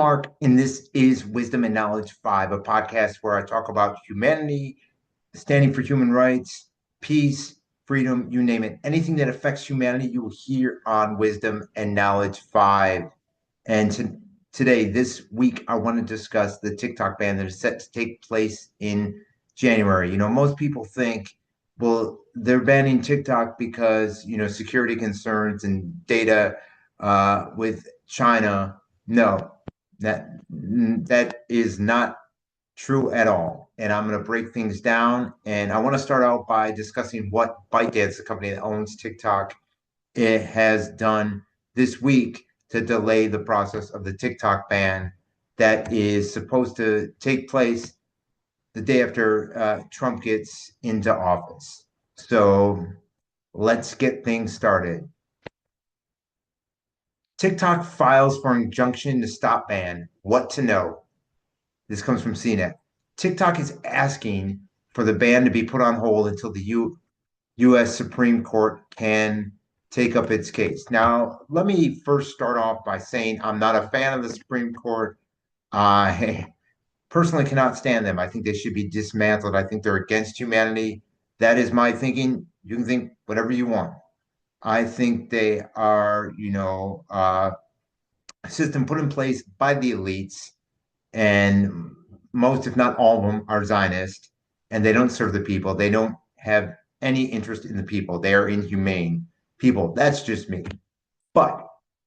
Mark, and this is Wisdom and Knowledge 5, a podcast where I talk about humanity, standing for human rights, peace, freedom, you name it. Anything that affects humanity, you will hear on Wisdom and Knowledge 5. And today, this week, I want to discuss the TikTok ban that is set to take place in January. Most people think, well, they're banning TikTok because, security concerns and data with China. No, that is not true at all. And I'm going to break things down. And I want to start out by discussing what ByteDance, the company that owns TikTok, it has done this week to delay the process of the TikTok ban that is supposed to take place the day after Trump gets into office. So let's get things started. TikTok files for injunction to stop ban. What to know? This comes from CNET. TikTok is asking for the ban to be put on hold until the U.S. Supreme Court can take up its case. Now, let me first start off by saying I'm not a fan of the Supreme Court. I personally cannot stand them. I think they should be dismantled. I think they're against humanity. That is my thinking. You can think whatever you want. I think they are, a system put in place by the elites, and most, if not all of them, are Zionist, and they don't serve the people. They don't have any interest in the people. They are inhumane people. That's just me. But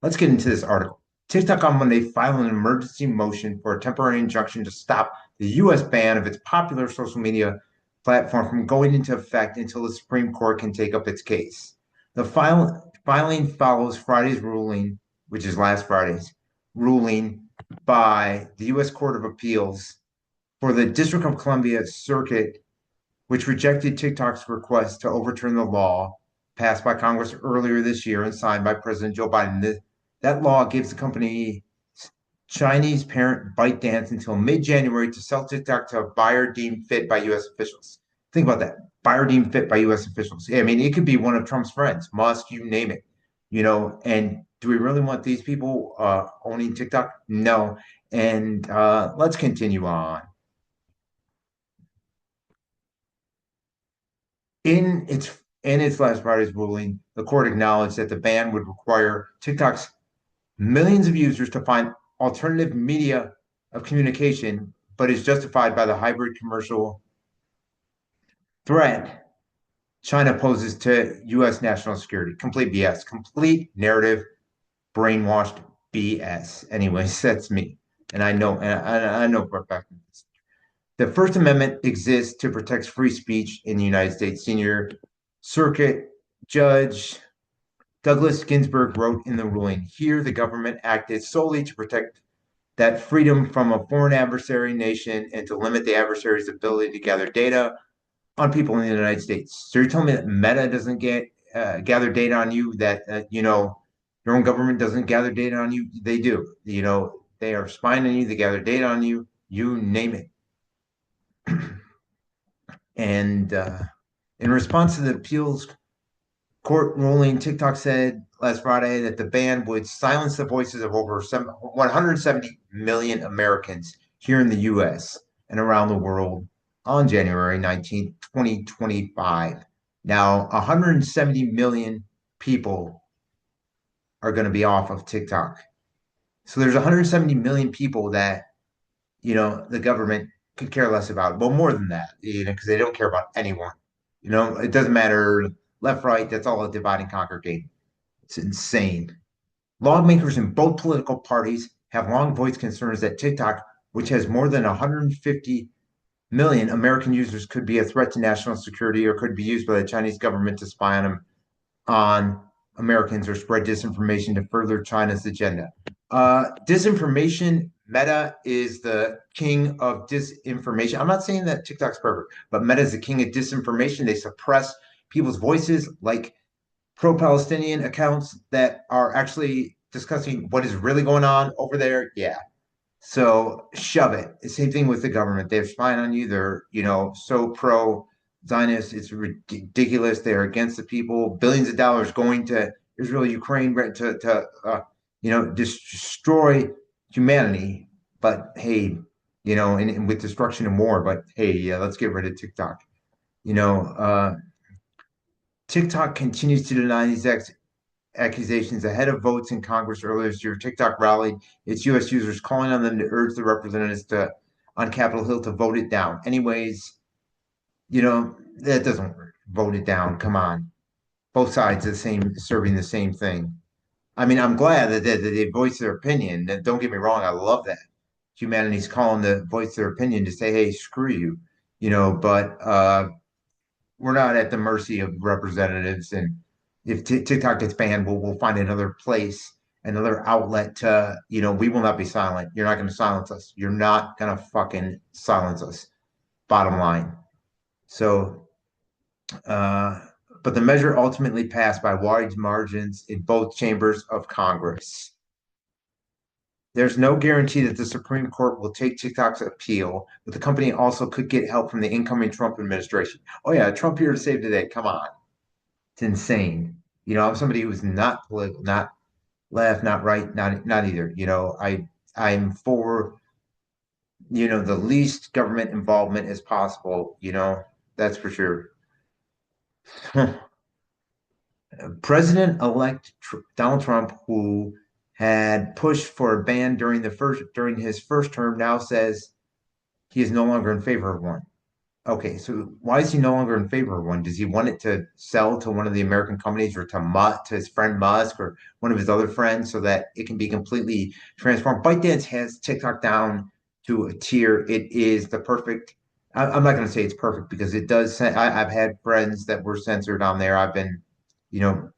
let's get into this article. TikTok on Monday filed an emergency motion for a temporary injunction to stop the U.S. ban of its popular social media platform from going into effect until the Supreme Court can take up its case. The filing follows Friday's ruling, which is last Friday's ruling by the U.S. Court of Appeals for the District of Columbia Circuit, which rejected TikTok's request to overturn the law passed by Congress earlier this year and signed by President Joe Biden. That law gives the company Chinese parent ByteDance until mid-January to sell TikTok to a buyer deemed fit by U.S. officials. Think about that. Buyer deemed fit by U.S. officials. I mean, it could be one of Trump's friends, Musk, you name it. And do we really want these people owning TikTok? No. And let's continue on. In its last Friday's ruling, the court acknowledged that the ban would require TikTok's millions of users to find alternative media of communication, but is justified by the hybrid commercial threat China poses to U.S. national security. Complete BS, complete narrative, brainwashed BS. Anyways, that's me, and I know for a fact this. The First Amendment exists to protect free speech in the United States. Senior Circuit Judge Douglas Ginsburg wrote in the ruling, here the government acted solely to protect that freedom from a foreign adversary nation and to limit the adversary's ability to gather data on people in the United States. So you're telling me that Meta doesn't gather data on you, that your own government doesn't gather data on you? They do. They are spying on you. They gather data on you. You name it. And in response to the appeals court ruling, TikTok said last Friday that the ban would silence the voices of over 170 million Americans here in the U.S. and around the world on January 19th, 2025. Now, 170 million people are going to be off of TikTok. So there's 170 million people that, the government could care less about. Well, more than that, because they don't care about anyone. It doesn't matter left, right, that's all a divide and conquer game. It's insane. Lawmakers in both political parties have long voiced concerns that TikTok, which has more than 150 million American users, could be a threat to national security or could be used by the Chinese government to spy on Americans or spread disinformation to further China's agenda. Disinformation, Meta is the king of disinformation. I'm not saying that TikTok's perfect, but Meta is the king of disinformation. They suppress people's voices, like pro-Palestinian accounts that are actually discussing what is really going on over there. Yeah. So shove it. The same thing with the government. They're spying on you. They're, so pro-Zionist. It's ridiculous. They're against the people. Billions of dollars going to Israel, Ukraine, to destroy humanity. But hey, and with destruction and war, but hey, yeah, let's get rid of TikTok. You know, TikTok continues to deny these accusations ahead of votes in Congress earlier this year. TikTok rallied its U.S. users, calling on them to urge the representatives on Capitol Hill to vote it down. Anyways, that doesn't work. Vote it down. Come on, both sides are serving the same thing. I mean, I'm glad that they voice their opinion. Don't get me wrong, I love that. Humanity's calling to voice their opinion to say, hey, screw you, but we're not at the mercy of representatives. And if TikTok gets banned, we'll find another place, another outlet to, we will not be silent. You're not going to silence us. You're not going to fucking silence us. Bottom line. So, uh, but the measure ultimately passed by wide margins in both chambers of Congress. There's no guarantee that the Supreme Court will take TikTok's appeal, but the company also could get help from the incoming Trump administration. Oh yeah, Trump here to save the day. Come on. It's insane. I'm somebody who's not political, not left, not right, not either. I'm for, the least government involvement as possible, that's for sure. President-elect Donald Trump, who had pushed for a ban during his first term, now says he is no longer in favor of one. Okay, so why is he no longer in favor of one? Does he want it to sell to one of the American companies or to his friend Musk or one of his other friends so that it can be completely transformed? ByteDance has TikTok down to a tier. It is the perfect. I'm not going to say it's perfect because it does. I've had friends that were censored on there. I've been, you know,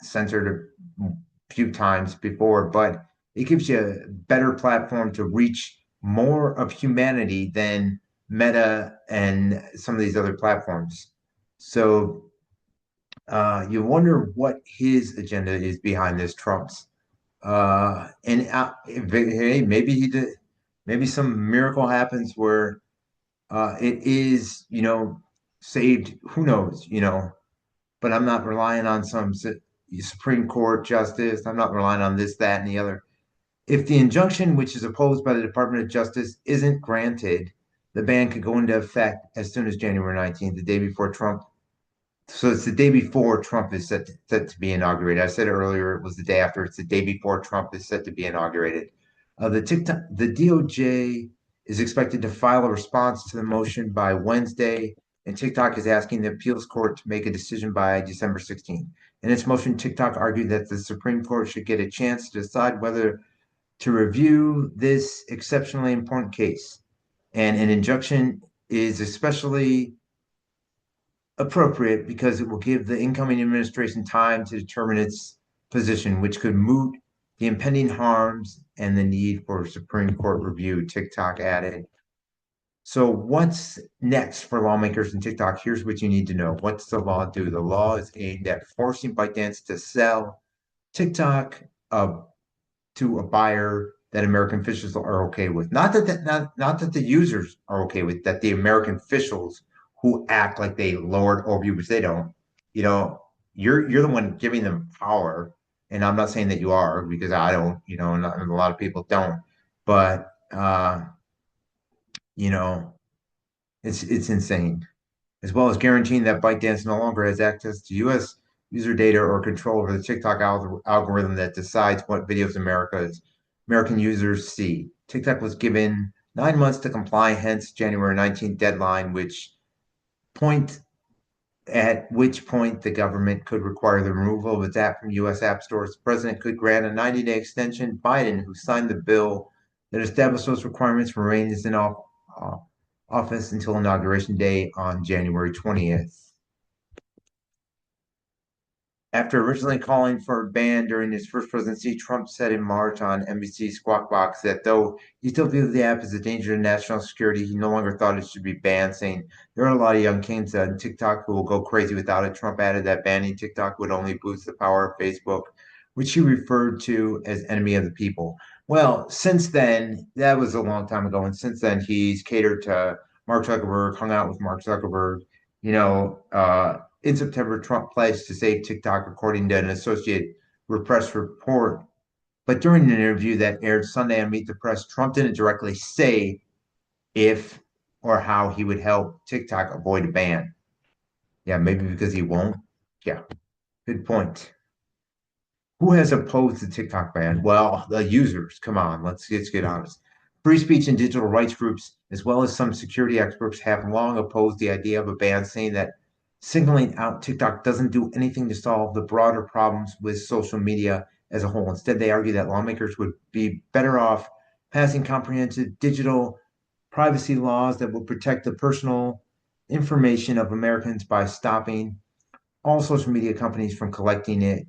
censored a few times before, but it gives you a better platform to reach more of humanity than Meta and some of these other platforms. So you wonder what his agenda is behind this Trump's. Hey, maybe he did. Maybe some miracle happens where it is, saved. Who knows? But I'm not relying on some Supreme Court justice. I'm not relying on this, that, and the other. If the injunction, which is opposed by the Department of Justice, isn't granted, the ban could go into effect as soon as January 19th, the day before Trump. So it's the day before Trump is set to be inaugurated. I said earlier it was the day after. It's the day before Trump is set to be inaugurated. The DOJ is expected to file a response to the motion by Wednesday, and TikTok is asking the appeals court to make a decision by December 16th. In its motion, TikTok argued that the Supreme Court should get a chance to decide whether to review this exceptionally important case. And an injunction is especially appropriate because it will give the incoming administration time to determine its position, which could moot the impending harms and the need for Supreme Court review, TikTok added. So, what's next for lawmakers in TikTok? Here's what you need to know. What's the law do? The law is aimed at forcing ByteDance to sell TikTok to a buyer that American officials are okay with. Not that the users are okay with, that the American officials who act like they lord over you, which they don't. You know, you're the one giving them power, and I'm not saying that you are because I don't. And a lot of people don't. But you know, it's insane. As well as guaranteeing that ByteDance no longer has access to U.S. user data or control over the TikTok algorithm that decides what videos American users see. TikTok was given 9 months to comply, hence January 19th deadline, point at which point the government could require the removal of its app from U.S. app stores. The president could grant a 90-day extension. Biden, who signed the bill that established those requirements, remains in office until inauguration day on January 20th. After originally calling for a ban during his first presidency, Trump said in March on NBC's Squawk Box that though he still viewed the app as a danger to national security, he no longer thought it should be banned, saying there are a lot of young kids on TikTok who will go crazy without it. Trump added that banning TikTok would only boost the power of Facebook, which he referred to as enemy of the people. Well, since then, that was a long time ago, and since then he's catered to Mark Zuckerberg, hung out with Mark Zuckerberg, in September, Trump pledged to save TikTok, according to an Associated Press report. But during an interview that aired Sunday on Meet the Press, Trump didn't directly say if or how he would help TikTok avoid a ban. Yeah, maybe because he won't. Yeah, good point. Who has opposed the TikTok ban? Well, the users. Come on, let's get honest. Free speech and digital rights groups, as well as some security experts, have long opposed the idea of a ban, saying that singling out TikTok doesn't do anything to solve the broader problems with social media as a whole. Instead, they argue that lawmakers would be better off passing comprehensive digital privacy laws that would protect the personal information of Americans by stopping all social media companies from collecting it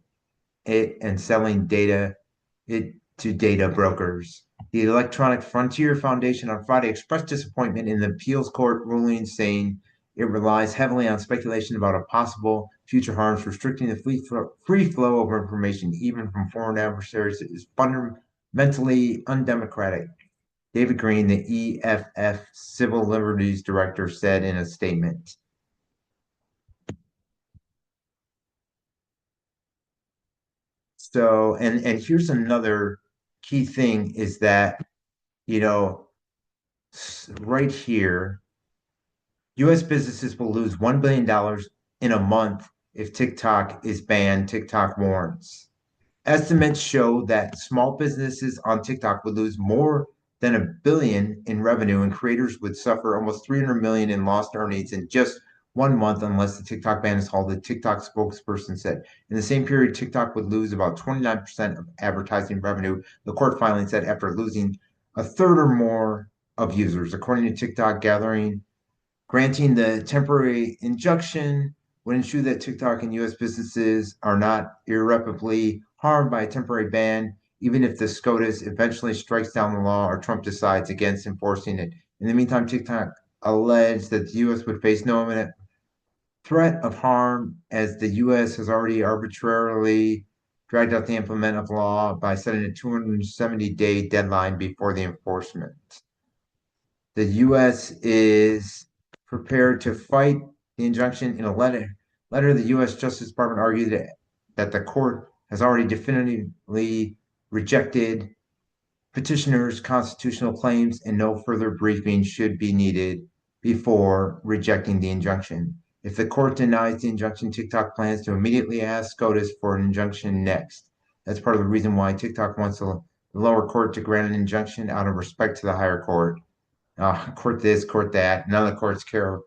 and selling it to data brokers. The Electronic Frontier Foundation on Friday expressed disappointment in the appeals court ruling, saying it relies heavily on speculation about a possible future harms, restricting the free flow of information, even from foreign adversaries, is fundamentally undemocratic. David Green, the EFF Civil Liberties Director, said in a statement. So, and here's another key thing is that, you know, right here, US businesses will lose $1 billion in a month if TikTok is banned, TikTok warns. Estimates show that small businesses on TikTok would lose more than $1 billion in revenue, and creators would suffer almost 300 million in lost earnings in just 1 month unless the TikTok ban is halted, TikTok spokesperson said. In the same period, TikTok would lose about 29% of advertising revenue, the court filing said, after losing a third or more of users. According to TikTok gathering, granting the temporary injunction would ensure that TikTok and US businesses are not irreparably harmed by a temporary ban, even if the SCOTUS eventually strikes down the law or Trump decides against enforcing it. In the meantime, TikTok alleged that the US would face no imminent threat of harm, as the US has already arbitrarily dragged out the implement of law by setting a 270-day deadline before the enforcement. The U.S. is prepared to fight the injunction. In a letter, the U.S. Justice Department argued that the court has already definitively rejected petitioners' constitutional claims and no further briefing should be needed before rejecting the injunction. If the court denies the injunction, TikTok plans to immediately ask SCOTUS for an injunction next. That's part of the reason why TikTok wants the lower court to grant an injunction out of respect to the higher court. Court this, court that. None of the courts care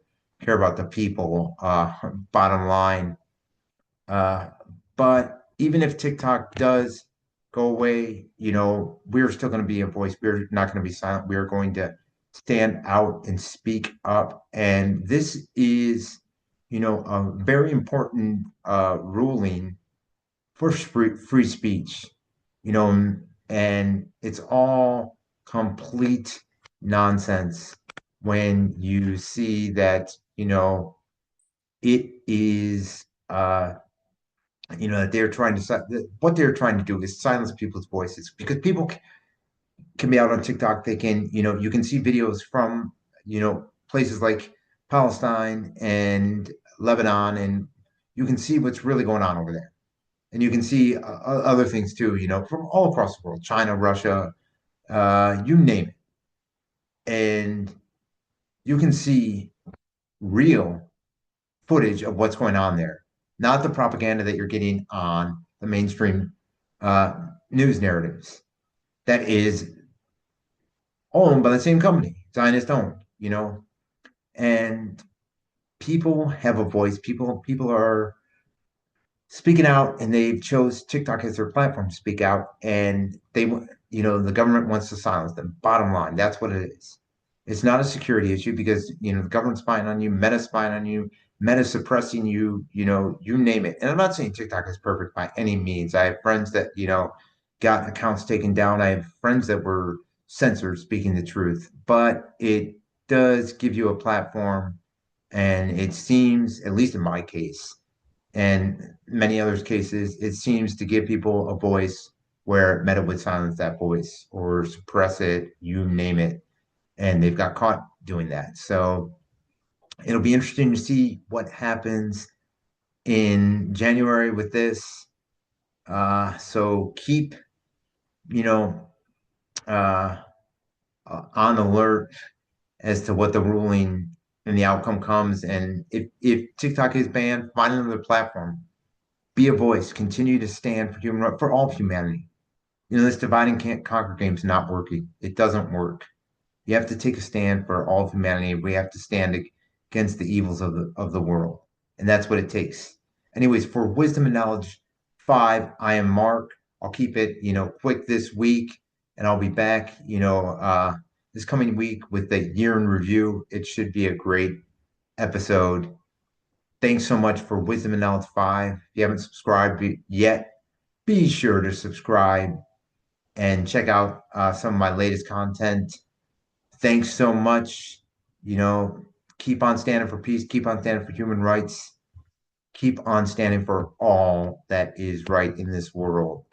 about the people. Bottom line. Uh, but even if TikTok does go away, we're still going to be a voice. We're not going to be silent. We are going to stand out and speak up. And this is, a very important ruling for free speech. And it's all complete nonsense when you see that, it is, that they're trying to, what they're trying to do is silence people's voices because people can be out on TikTok. They can, you can see videos from, places like Palestine and Lebanon, and you can see what's really going on over there. And you can see other things too, from all across the world, China, Russia, you name it. And you can see real footage of what's going on there, not the propaganda that you're getting on the mainstream news narratives that is owned by the same company, Zionist owned, and people have a voice. People are speaking out, and they've chose TikTok as their platform to speak out, and the government wants to silence them. Bottom line, that's what it is. It's not a security issue because the government's spying on you, Meta spying on you, Meta suppressing you, you name it. And I'm not saying TikTok is perfect by any means. I have friends that got accounts taken down. I have friends that were censored, speaking the truth, but it does give you a platform, and it seems, at least in my case, and many others cases, it seems to give people a voice where Meta would silence that voice or suppress it, you name it, and they've got caught doing that. So it'll be interesting to see what happens in January with this. So keep you know, uh, on alert as to what the ruling and the outcome comes. And if TikTok is banned, find another platform. Be a voice. Continue to stand for human right for all of humanity. This divide and can't conquer game is not working. It doesn't work. You have to take a stand for all of humanity. We have to stand against the evils of the world, and that's what it takes. Anyways, for wisdom and knowledge five, I am Mark. I'll keep it, quick this week, and I'll be back, this coming week with the year in review. It should be a great episode. Thanks so much for wisdom and knowledge five. If you haven't subscribed yet, be sure to subscribe and check out some of my latest content. Thanks so much. You know, keep on standing for peace, keep on standing for human rights, keep on standing for all that is right in this world.